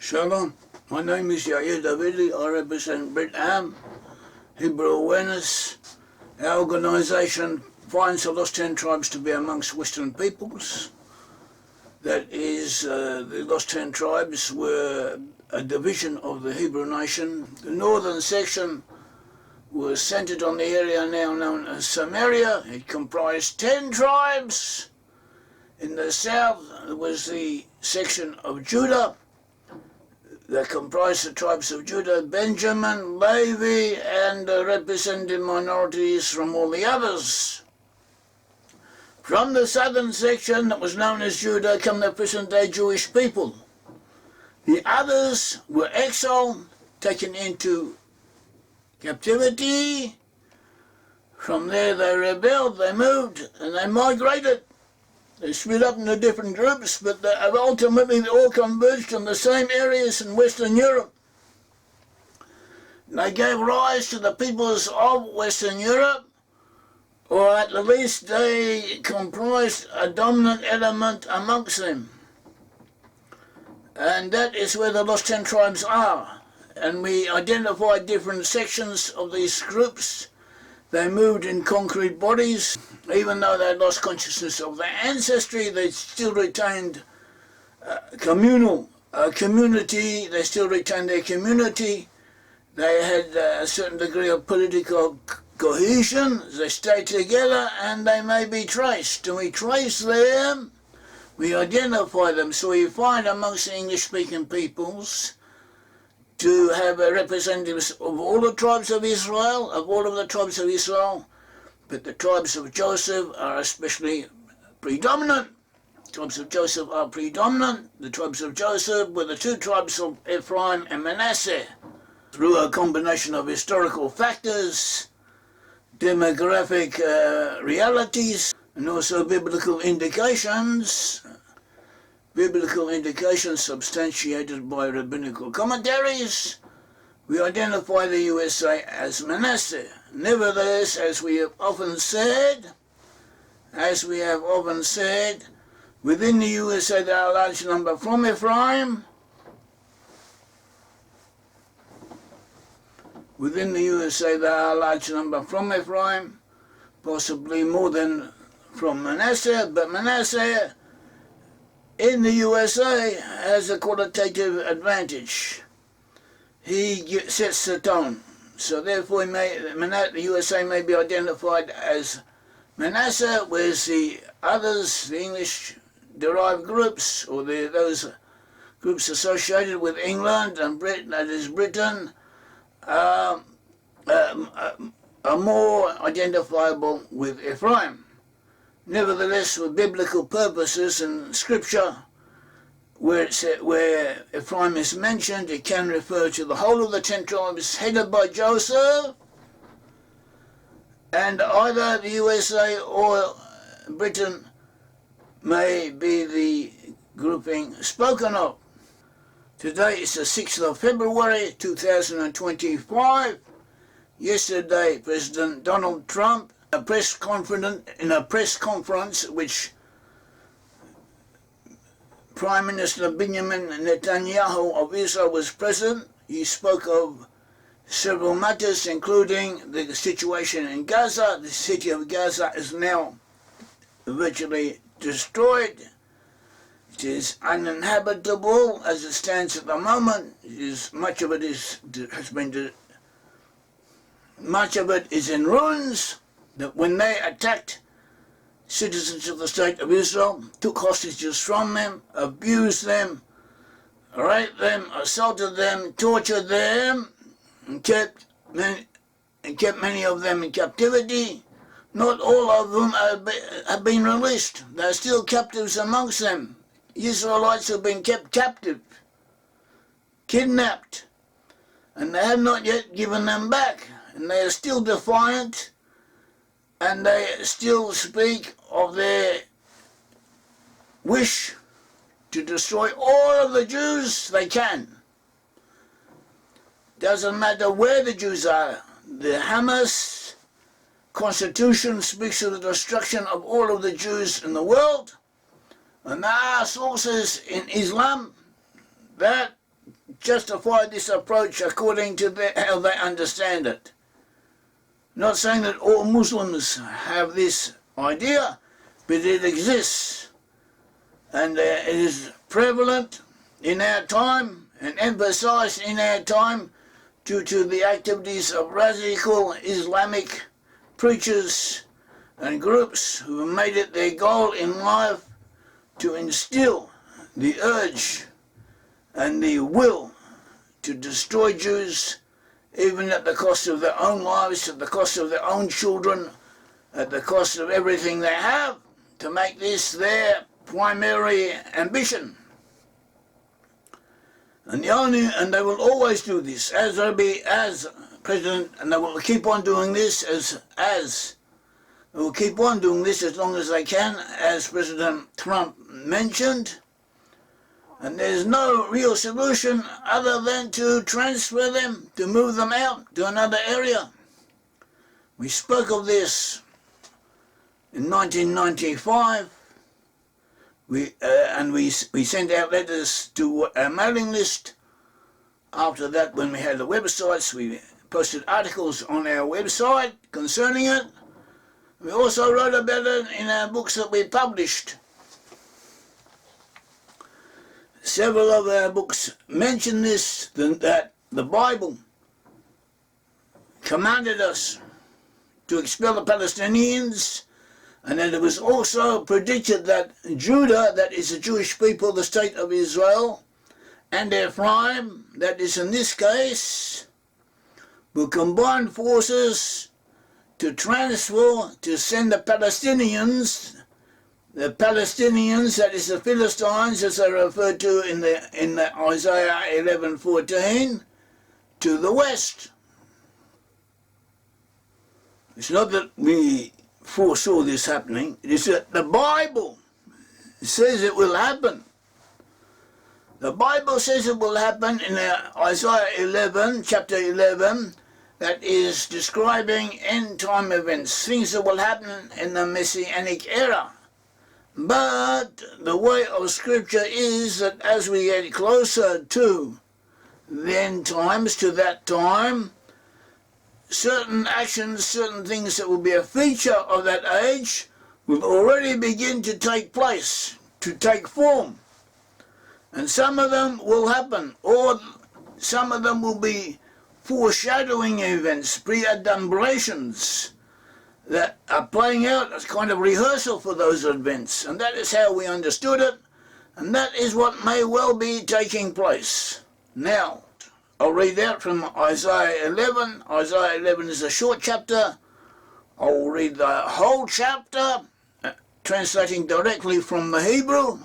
Shalom, my name is Yair Davidiy. I represent Brit-Am, Hebrew Awareness. Our organisation finds the Lost 10 Tribes to be amongst Western peoples. That is, the Lost 10 Tribes were a division of the Hebrew nation. The northern section was centred on the area now known as Samaria. It comprised 10 tribes. In the south was the section of Judah that comprised the tribes of Judah, Benjamin, Levi, and represented minorities from all the others. From the southern section that was known as Judah come the present-day Jewish people. The others were exiled, taken into captivity. From there they rebelled, they moved, and they migrated. They split up into different groups, but ultimately they all converged on the same areas in Western Europe. They gave rise to the peoples of Western Europe, or at the least they comprised a dominant element amongst them. And that is where the Lost 10 Tribes are. And we identified different sections of these groups. They moved in concrete bodies. Even though they lost consciousness of their ancestry, they still retained community. They still retained their community. They had a certain degree of political cohesion. They stayed together, and they may be traced. And we trace them, we identify them. So we find amongst the English-speaking peoples to have representatives of all the tribes of Israel, but the tribes of Joseph are especially predominant. The tribes of Joseph are predominant. The tribes of Joseph were the two tribes of Ephraim and Manasseh. Through a combination of historical factors, demographic realities, and also biblical indications substantiated by rabbinical commentaries, we identify the USA as Manasseh. Nevertheless, as we have often said, within the USA there are a large number from Ephraim. Within the USA there are a large number from Ephraim, possibly more than from Manasseh, but Manasseh in the USA has a qualitative advantage. He sets the tone. So therefore the USA may be identified as Manasseh, whereas the others, the English-derived groups, or those groups associated with England and Britain, that is Britain, are more identifiable with Ephraim. Nevertheless, for biblical purposes and scripture, where Ephraim is mentioned, it can refer to the whole of the 10 tribes headed by Joseph, and either the USA or Britain may be the grouping spoken of. Today is the 6th of February 2025. Yesterday, President Donald Trump, in a press conference which Prime Minister Binyamin Netanyahu of Israel was present, he spoke of several matters, including the situation in Gaza. The city of Gaza is now virtually destroyed. It is uninhabitable as it stands at the moment. Much of it is in ruins. That when they attacked citizens of the state of Israel, took hostages from them, abused them, raped them, assaulted them, tortured them, and kept many of them in captivity. Not all of them have been released. There are still captives amongst them. Israelites have been kept captive, kidnapped, and they have not yet given them back. And they are still defiant, and they still speak of their wish to destroy all of the Jews they can. Doesn't matter where the Jews are. The Hamas constitution speaks of the destruction of all of the Jews in the world, and there are sources in Islam that justify this approach according to how they understand it. Not saying that all Muslims have this idea, but it exists, and it is prevalent in our time and emphasized in our time due to the activities of radical Islamic preachers and groups who have made it their goal in life to instill the urge and the will to destroy Jews, even at the cost of their own lives, at the cost of their own children, at the cost of everything they have, to make this their primary ambition. And they will always do this as president, and they will keep on doing this they will keep on doing this as long as they can, as President Trump mentioned. And there's no real solution other than to transfer them, to move them out to another area. We spoke of this in 1995. We sent out letters to our mailing list. After that, when we had the websites, we posted articles on our website concerning it. We also wrote about it in our books that we published. Several of our books mention this, that the Bible commanded us to expel the Palestinians, and that it was also predicted that Judah, that is the Jewish people, the state of Israel, and Ephraim, that is in this case, will combine forces to send the Palestinians, that is the Philistines, as they referred to in the Isaiah 11:14, to the west. It's not that we foresaw this happening, it is that the Bible says it will happen. The Bible says it will happen in Isaiah 11, chapter 11, that is describing end-time events, things that will happen in the Messianic era. But the way of Scripture is that as we get closer to the end times, to that time, certain actions, certain things that will be a feature of that age will already begin to take place, to take form. And some of them will happen, or some of them will be foreshadowing events, pre-adumbrations that are playing out as kind of rehearsal for those events. And that is how we understood it, and that is what may well be taking place. Now, I'll read out from Isaiah 11. Isaiah 11 is a short chapter. I'll read the whole chapter, translating directly from the Hebrew.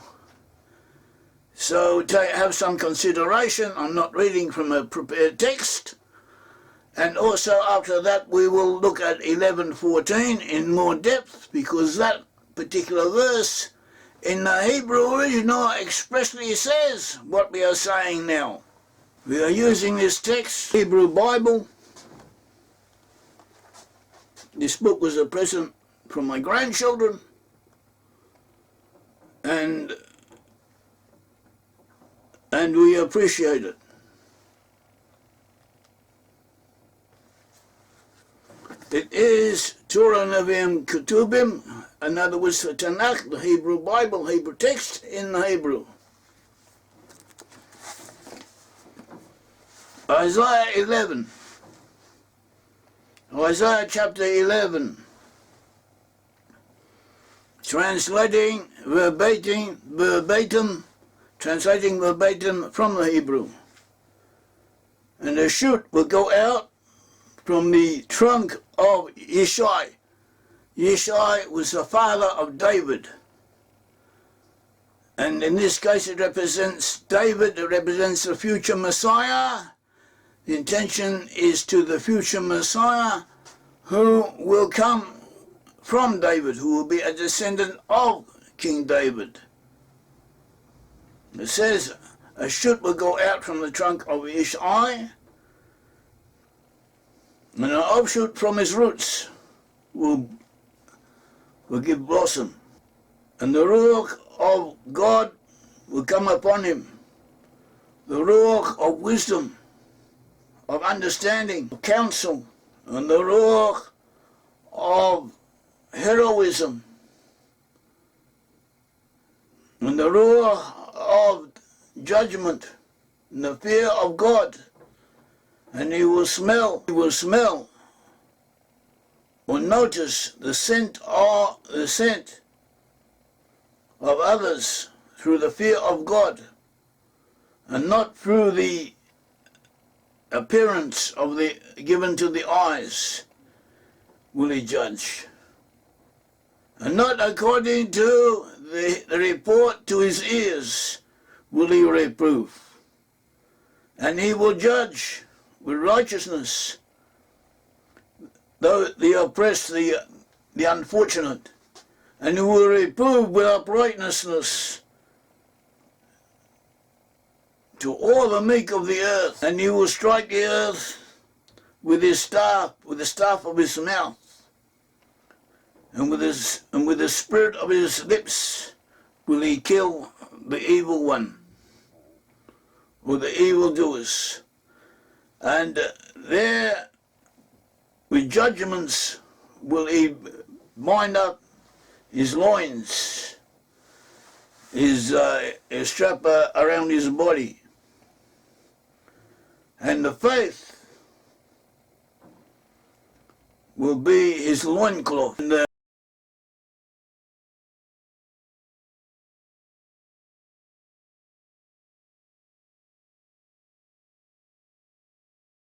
So have some consideration. I'm not reading from a prepared text. And also after that we will look at 11:14 in more depth, because that particular verse in the Hebrew original expressly says what we are saying now. We are using this text, Hebrew Bible. This book was a present from my grandchildren, and we appreciate it. It is Torah Nevi'im Ketubim, in other words, the Tanakh, the Hebrew Bible, Hebrew text in the Hebrew. Isaiah 11. Isaiah chapter 11. Translating verbatim from the Hebrew. And a shoot will go out from the trunk of Yishai. Yishai was the father of David. And in this case it represents David, it represents the future Messiah. The intention is to the future Messiah who will come from David, who will be a descendant of King David. It says, a shoot will go out from the trunk of Yishai, and an offshoot from his roots will give blossom. And the Ruach of God will come upon him, the ruach of wisdom, of understanding, of counsel, and the ruach of heroism, and the ruach of judgment, and the fear of God. And he will smell or notice the scent of others through the fear of God, and not through the appearance of the given to the eyes will he judge, and not according to the report to his ears will he reprove. And he will judge with righteousness the oppressed, the unfortunate, and he will reprove with uprightness to all the meek of the earth. And he will strike the earth with his staff, with the staff of his mouth, and with the spirit of his lips will he kill the evil one, or the evildoers. And there with judgments will he bind up his loins, his strap around his body, and the faith will be his loincloth. And